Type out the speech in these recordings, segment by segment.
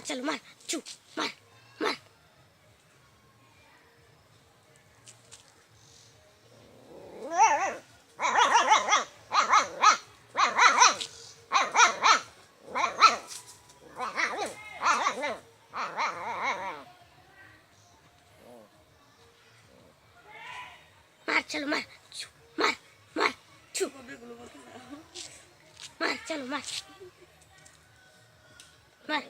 चल मार चू मार मार मार चलो मार चू मार मार चू मार चलो मार मार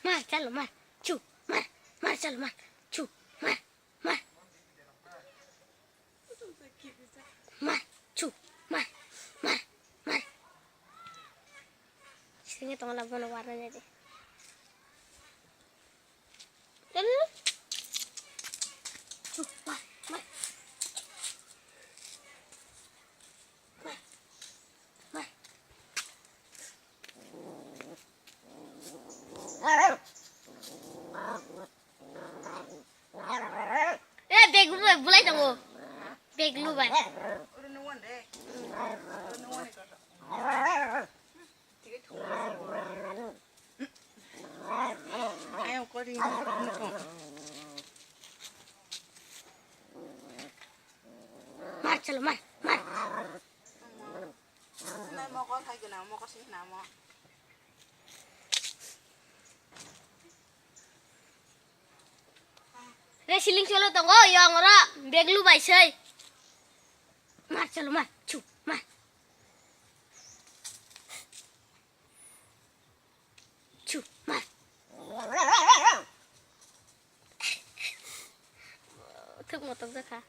मार चलो मार चू मार मार चलो मार चू मार मार मार चू मार मार मार sini tong labuan warnanya deh dan cuk maर मार beg lu bulai dong beg lu bay em có đi मार चलो मार मार nay mau có thay cái nào mau có xí nào mau रे सिलिंग चलो तो गो yang ora beg lu bay sei मार चलो मार चू मार चू मार thức một tấm rất khá